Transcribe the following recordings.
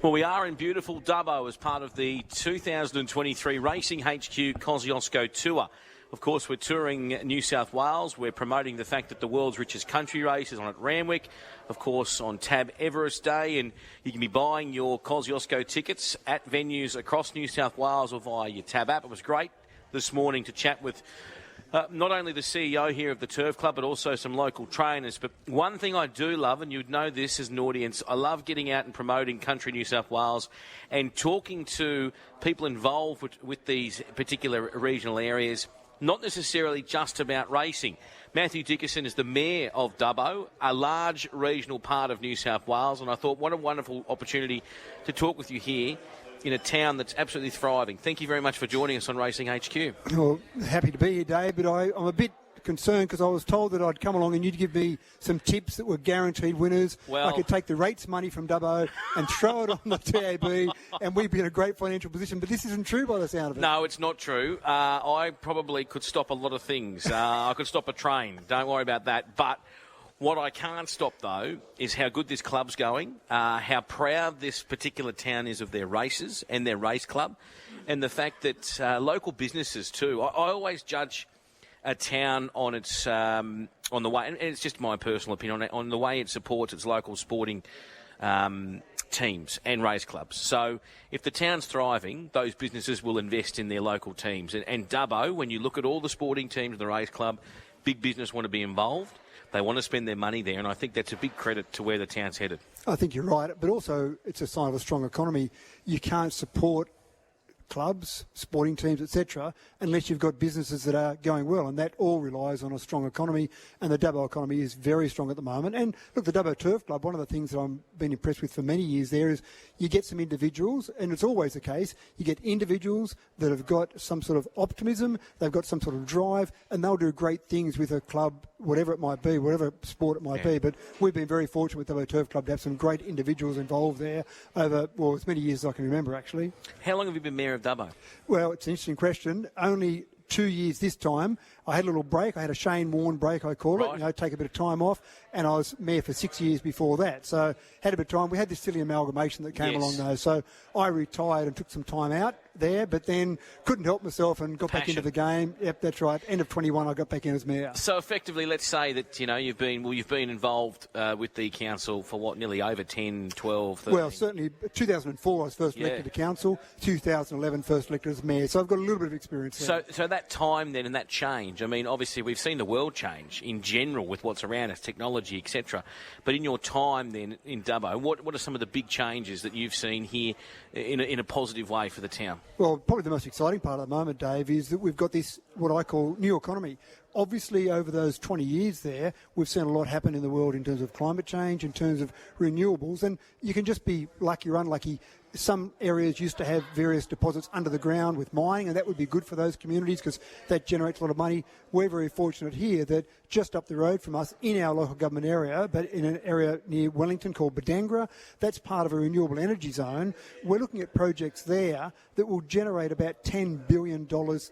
Well, we are in beautiful Dubbo as part of the 2023 Racing HQ Kozi Tour. Of course, we're touring New South Wales. We're promoting the fact that the world's richest country race is on at Randwick, of course, on Tab Everest Day. And you can be buying your Kosciuszko tickets at venues across New South Wales or via your Tab app. It was great this morning to chat with not only the CEO here of the Turf Club, but also some local trainers. But one thing I do love, and you'd know this as an audience, I love getting out and promoting country New South Wales and talking to people involved with these particular regional areas, not necessarily just about racing. Matthew Dickerson is the Mayor of Dubbo, a large regional part of New South Wales, and I thought what a wonderful opportunity to talk with you here in a town that's absolutely thriving. Thank you very much for joining us on Racing HQ. Well, happy to be here, Dave, but I'm a bit concerned because I was told that I'd come along and you'd give me some tips that were guaranteed winners. Well, I could take the rates money from Dubbo and throw it on the TAB and we'd be in a great financial position, but this isn't true by the sound of it. No, it's not true. I probably could stop a lot of things. I could stop a train. Don't worry about that. But what I can't stop, though, is how good this club's going, how proud this particular town is of their races and their race club, and the fact that local businesses, too. I always judge a town on its on the way, and it's just my personal opinion, on the way it supports its local sporting teams and race clubs. So if the town's thriving, those businesses will invest in their local teams. And Dubbo, when you look at all the sporting teams and the race club, big business want to be involved. They want to spend their money there, and I think that's a big credit to where the town's headed. I think you're right, but also it's a sign of a strong economy. You can't support clubs, sporting teams, etc., unless you've got businesses that are going well, and that all relies on a strong economy, and the Dubbo economy is very strong at the moment. And look, the Dubbo Turf Club, one of the things that I've been impressed with for many years there is you get some individuals, and it's always the case, you get individuals that have got some sort of optimism, they've got some sort of drive, and they'll do great things with a club, whatever it might be, whatever sport it might be. But we've been very fortunate with Dubbo Turf Club to have some great individuals involved there over, well, as many years as I can remember, actually. How long have you been Mayor of Dubbo? Well, it's an interesting question. Only 2 years this time. I had a little break. I had a Shane Warne break, I call it. Take a bit of time off. And I was Mayor for 6 years before that. So had a bit of time. We had this silly amalgamation that came along, though. So I retired and took some time out there, but then couldn't help myself and got back into the game. Yep, that's right. End of 21, I got back in as Mayor. So effectively, let's say that, you've been involved with the council for nearly over 10, 12, 13? Well, certainly 2004 I was first elected to council, 2011 first elected as Mayor. So I've got a little bit of experience there. So that time then and that change, I mean, obviously we've seen the world change in general with what's around us, technology, etc. But in your time then in Dubbo, what are some of the big changes that you've seen here in a positive way for the town? Well, probably the most exciting part at the moment, Dave, is that we've got this, what I call, new economy. Obviously, over those 20 years there, we've seen a lot happen in the world in terms of climate change, in terms of renewables, and you can just be lucky or unlucky. Some areas used to have various deposits under the ground with mining, and that would be good for those communities because that generates a lot of money. We're very fortunate here that just up the road from us in our local government area, but in an area near Wellington called Badangra, that's part of a renewable energy zone. We're looking at projects there that will generate about $10 billion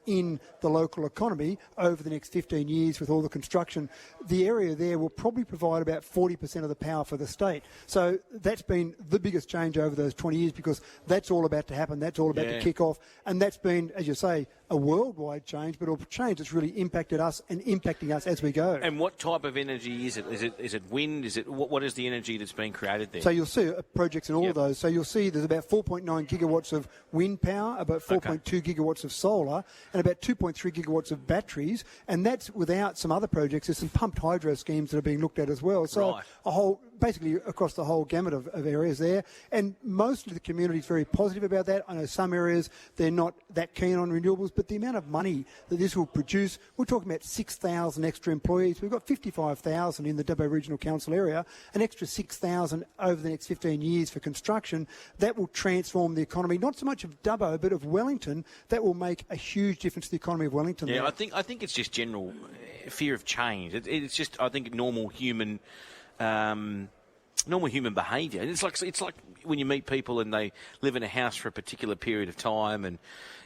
in the local economy over the next 15 years with all the construction. The area there will probably provide about 40% of the power for the state. So that's been the biggest change over those 20 years because that's all about to happen. That's all about to kick off. And that's been, as you say, a worldwide change, but a change that's really impacted us and impacting us as we go. And what type of energy is it? Is it wind? What is the energy that's being created there? So you'll see projects in all of those. So you'll see there's about 4.9 gigawatts of wind power, about 4.2 gigawatts of solar, and about 2.3 gigawatts of batteries. And that's without some other projects. There's some pumped hydro schemes that are being looked at as well. So basically across the whole gamut of areas there. And most of the community is very positive about that. I know some areas they're not that keen on renewables, but the amount of money that this will produce, we're talking about 6,000 extra employees. We've got 55,000 in the Dubbo Regional Council area, an extra 6,000 over the next 15 years for construction. That will transform the economy, not so much of Dubbo, but of Wellington. That will make a huge difference to the economy of Wellington. Yeah, I think it's just general fear of change. It's just, I think, normal human normal human behaviour. And it's like when you meet people and they live in a house for a particular period of time, and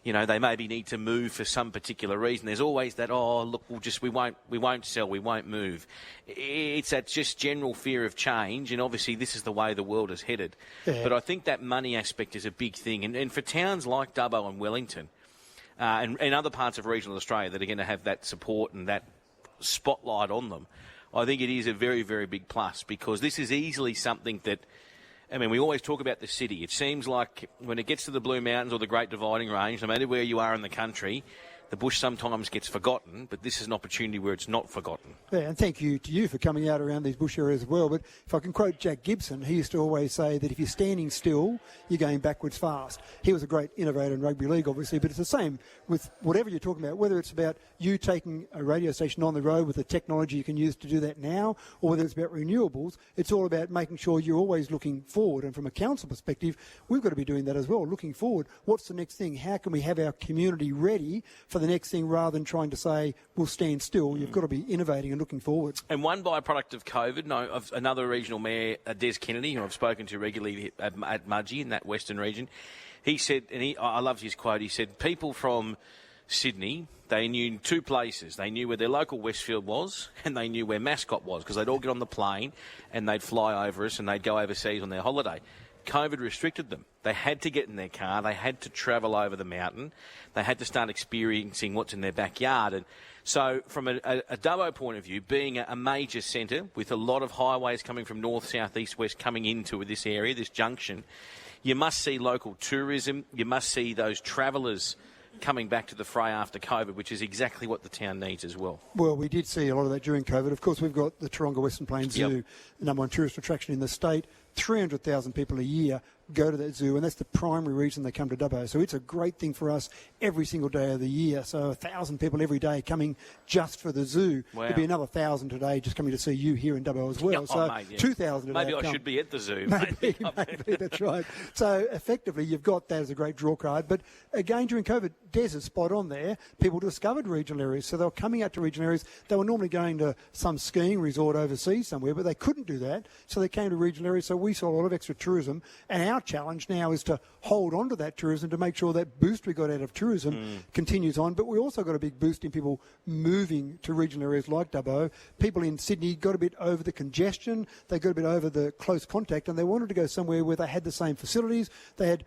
they maybe need to move for some particular reason. There's always that, oh look, we won't sell, we won't move. It's that just general fear of change, and obviously this is the way the world is headed. Yeah. But I think that money aspect is a big thing, and for towns like Dubbo and Wellington, and other parts of regional Australia that are going to have that support and that spotlight on them, I think it is a very, very big plus, because this is easily something that, we always talk about the city. It seems like when it gets to the Blue Mountains or the Great Dividing Range, no matter where you are in the country, the bush sometimes gets forgotten, but this is an opportunity where it's not forgotten. Yeah, and thank you to you for coming out around these bush areas as well. But if I can quote Jack Gibson, he used to always say that if you're standing still, you're going backwards fast. He was a great innovator in rugby league, obviously, but it's the same with whatever you're talking about, whether it's about you taking a radio station on the road with the technology you can use to do that now, or whether it's about renewables. It's all about making sure you're always looking forward. And from a council perspective, we've got to be doing that as well, looking forward. What's the next thing? How can we have our community ready for the next thing, rather than trying to say we'll stand still? You've got to be innovating and looking forward. And one byproduct of COVID, of another regional mayor, Des Kennedy, who I've spoken to regularly at Mudgee in that western region, he said, and I loved his quote, he said, people from Sydney, they knew two places. They knew where their local Westfield was, and they knew where Mascot was, because they'd all get on the plane and they'd fly over us and they'd go overseas on their holiday. COVID restricted them. They had to get in their car. They had to travel over the mountain. They had to start experiencing what's in their backyard. And so from a Dubbo point of view, being a major centre with a lot of highways coming from north, south, east, west coming into this area, this junction, you must see local tourism. You must see those travellers coming back to the fray after COVID, which is exactly what the town needs as well. Well, we did see a lot of that during COVID. Of course, we've got the Taronga Western Plains Zoo, the number one tourist attraction in the state. 300,000 people a year go to that zoo, and that's the primary reason they come to Dubbo. So it's a great thing for us every single day of the year. So 1,000 people every day coming just for the zoo. Wow. There'll be another 1,000 today just coming to see you here in Dubbo as well. 2,000 today. Maybe I should be at the zoo. Maybe, that's right. So effectively, you've got that as a great draw card. But again, during COVID, Des is spot on there. People discovered regional areas, so they were coming out to regional areas. They were normally going to some skiing resort overseas somewhere, but they couldn't do that, so they came to regional areas. So we saw a lot of extra tourism, and our challenge now is to hold on to that tourism to make sure that boost we got out of tourism continues on. But we also got a big boost in people moving to regional areas like Dubbo. People in Sydney got a bit over the congestion, they got a bit over the close contact, and they wanted to go somewhere where they had the same facilities. They had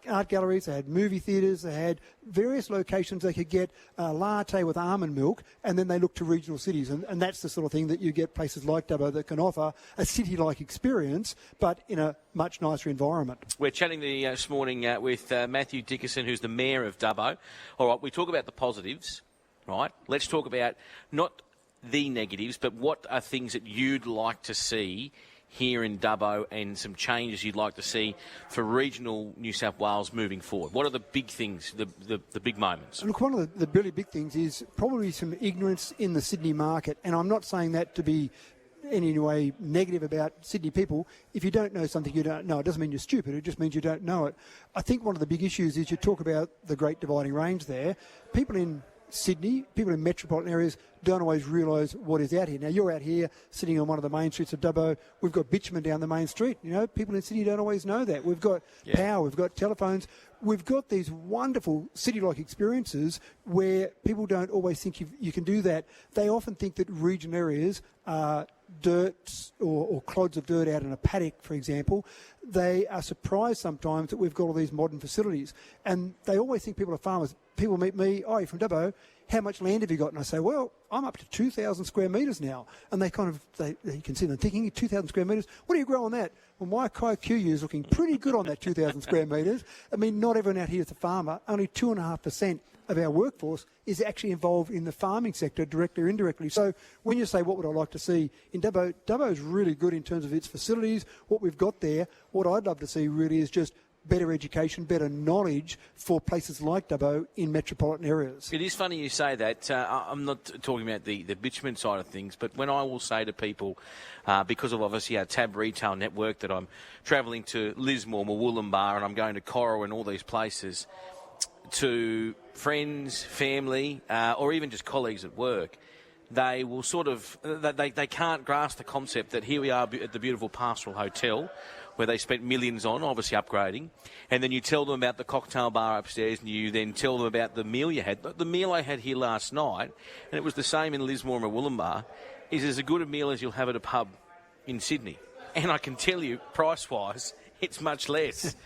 art galleries, they had movie theatres, they had various locations they could get a latte with almond milk, and then they looked to regional cities. And that's the sort of thing that you get places like Dubbo that can offer a city-like experience, but in a much nicer environment. We're chatting this morning with Matthew Dickerson, who's the Mayor of Dubbo. All right, we talk about the positives, right? Let's talk about not the negatives, but what are things that you'd like to see here in Dubbo, and some changes you'd like to see for regional New South Wales moving forward? What are the big things, the big moments? Look, one of the really big things is probably some ignorance in the Sydney market, and I'm not saying that to be in any way negative about Sydney people. If you don't know something you don't know, it doesn't mean you're stupid, it just means you don't know it. I think one of the big issues is you talk about the Great Dividing Range there. People in Sydney, people in metropolitan areas don't always realise what is out here. Now, you're out here sitting on one of the main streets of Dubbo. We've got bitumen down the main street. People in Sydney don't always know that. We've got power, we've got telephones. We've got these wonderful city-like experiences where people don't always think you can do that. They often think that regional areas are dirt or clods of dirt out in a paddock, for example. They are surprised sometimes that we've got all these modern facilities. And they always think people are farmers. People meet me, oh, you're from Dubbo, how much land have you got? And I say, well, I'm up to 2,000 square metres now. And they you can see them thinking, 2,000 square metres, what do you grow on that? Well, my IQ is looking pretty good on that 2,000 square metres. I mean, not everyone out here is a farmer. Only 2.5% of our workforce is actually involved in the farming sector, directly or indirectly. So when you say, what would I like to see in Dubbo, Dubbo is really good in terms of its facilities, what we've got there. What I'd love to see really is just better education, better knowledge for places like Dubbo in metropolitan areas. It is funny you say that. I'm not talking about the bitumen side of things, but when I will say to people, because of obviously our TAB retail network, that I'm travelling to Lismore, Murwillumbah, and I'm going to Coro and all these places, to friends, family, or even just colleagues at work, they will sort of, they can't grasp the concept that here we are at the beautiful Pastoral Hotel, where they spent millions on, obviously upgrading, and then you tell them about the cocktail bar upstairs, and you then tell them about the meal you had. The meal I had here last night, and it was the same in Lismore and Wollongbar, is as good a meal as you'll have at a pub in Sydney. And I can tell you, price-wise, it's much less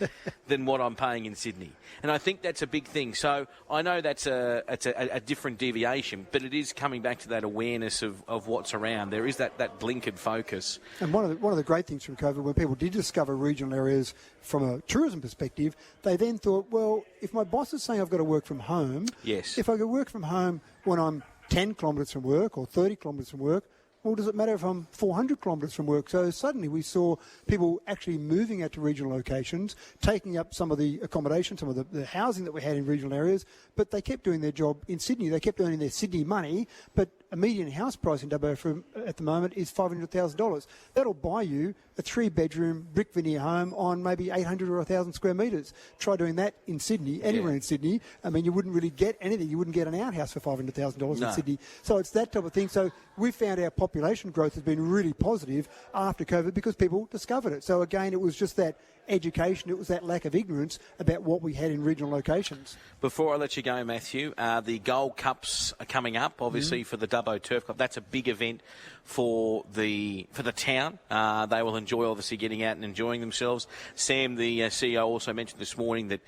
than what I'm paying in Sydney. And I think that's a big thing. So I know that's a different deviation, but it is coming back to that awareness of what's around. There is that blinkered focus. And one of the great things from COVID, when people did discover regional areas from a tourism perspective, they then thought, well, if my boss is saying I've got to work from home, yes, if I could work from home when I'm 10 kilometres from work or 30 kilometres from work, well, does it matter if I'm 400 kilometres from work? So suddenly we saw people actually moving out to regional locations, taking up some of the accommodation, some of the housing that we had in regional areas, but they kept doing their job in Sydney. They kept earning their Sydney money, but a median house price in Dubbo at the moment is $500,000. That'll buy you a 3-bedroom brick veneer home on maybe 800 or 1,000 square metres. Try doing that in Sydney, anywhere in Sydney. I mean, you wouldn't really get anything. You wouldn't get an outhouse for $500,000 in Sydney. So it's that type of thing. So we found our population growth has been really positive after COVID because people discovered it. So again, it was just that education, it was that lack of ignorance about what we had in regional locations. Before I let you go, Matthew, the Gold Cups are coming up, obviously, for the Dubbo Turf Club. That's a big event for the town. They will enjoy, obviously, getting out and enjoying themselves. Sam, the CEO, also mentioned this morning that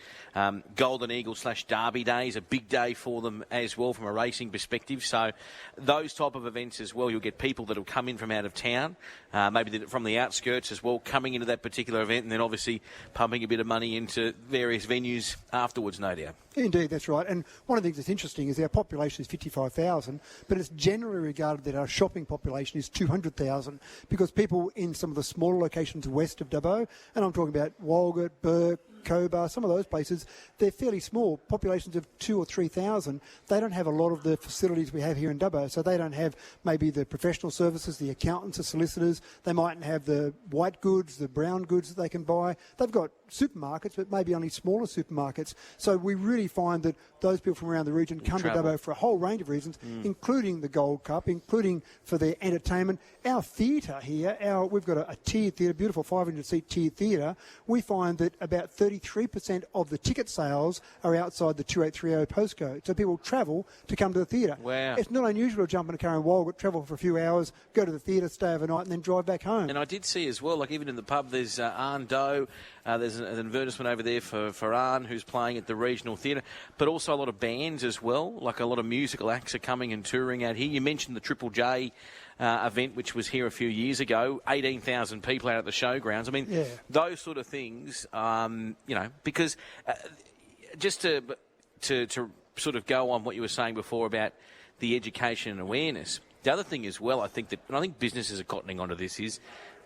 Golden Eagle / Derby Day is a big day for them as well from a racing perspective. So those type of events as well, you'll get people that will come in from out of town, maybe from the outskirts as well, coming into that particular event, and then obviously pumping a bit of money into various venues afterwards, no doubt. Indeed, that's right. And one of the things that's interesting is our population is 55,000, but it's generally regarded that our shopping population is 200,000 because people in some of the smaller locations west of Dubbo, and I'm talking about Walgett, Burke, Cobar, some of those places, they're fairly small, populations of 2,000 or 3,000. They don't have a lot of the facilities we have here in Dubbo, so they don't have maybe the professional services, the accountants, the solicitors. They mightn't have the white goods, the brown goods that they can buy. They've got supermarkets, but maybe only smaller supermarkets. So we really find that those people from around the region come to Dubbo for a whole range of reasons, including the Gold Cup, including for their entertainment. Our theatre here, we've got a tiered theatre, beautiful 500-seat tiered theatre. We find that about 33% of the ticket sales are outside the 2830 postcode. So people travel to come to the theatre. Wow. It's not unusual to jump in a car in Walgett, travel for a few hours, go to the theatre, stay overnight, and then drive back home. And I did see as well, like even in the pub, there's Arn Doe. There's an advertisement over there for Arn, who's playing at the regional theatre, but also a lot of bands as well, like a lot of musical acts are coming and touring out here. You mentioned the Triple J event, which was here a few years ago, 18,000 people out at the showgrounds. I mean, those sort of things, because just to sort of go on what you were saying before about the education and awareness, the other thing as well, I think businesses are cottoning onto this, is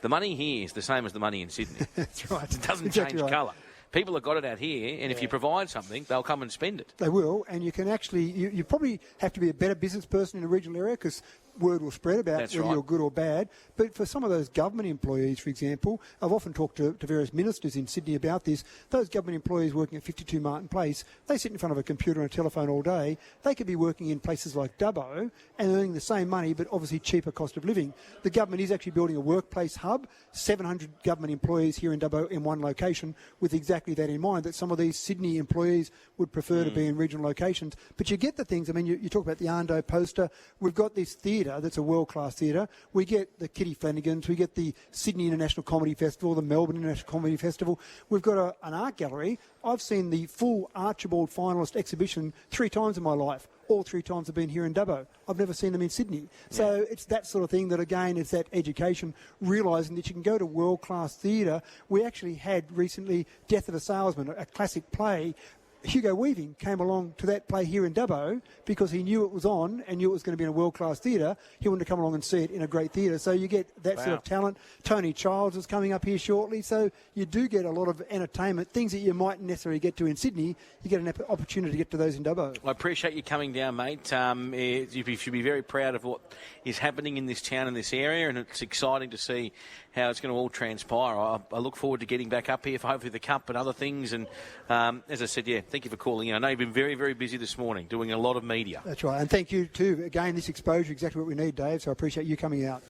the money here is the same as the money in Sydney. That's right. It doesn't change colour. People have got it out here, and if you provide something, they'll come and spend it. They will, and you can actually, you probably have to be a better business person in a regional area because word will spread about whether you're good or bad. But for some of those government employees, for example, I've often talked to various ministers in Sydney about this. Those government employees working at 52 Martin Place, they sit in front of a computer and a telephone all day. They could be working in places like Dubbo and earning the same money, but obviously cheaper cost of living. The government is actually building a workplace hub, 700 government employees here in Dubbo in one location, with exactly that in mind, that some of these Sydney employees would prefer to be in regional locations. But you get the things, I mean, you talk about the Arndo poster. We've got this theatre that's a world-class theatre. We get the Kitty Flanagans, we get the Sydney International Comedy Festival, the Melbourne International Comedy Festival. We've got an art gallery. I've seen the full Archibald finalist exhibition 3 times in my life. All 3 times I've been here in Dubbo. I've never seen them in Sydney. So it's that sort of thing that, again, it's that education, realising that you can go to world-class theatre. We actually had recently Death of a Salesman, a classic play. Hugo Weaving came along to that play here in Dubbo because he knew it was on and knew it was going to be in a world-class theatre. He wanted to come along and see it in a great theatre. So you get that sort of talent. Tony Childs is coming up here shortly. So you do get a lot of entertainment, things that you mightn't necessarily get to in Sydney. You get an opportunity to get to those in Dubbo. I appreciate you coming down, mate. You should be very proud of what is happening in this town and this area, and it's exciting to see how it's going to all transpire. I look forward to getting back up here for hopefully the Cup and other things. And as I said, Thank you for calling in. I know you've been very, very busy this morning doing a lot of media. That's right. And thank you too. Again, this exposure, exactly what we need, Dave. So I appreciate you coming out.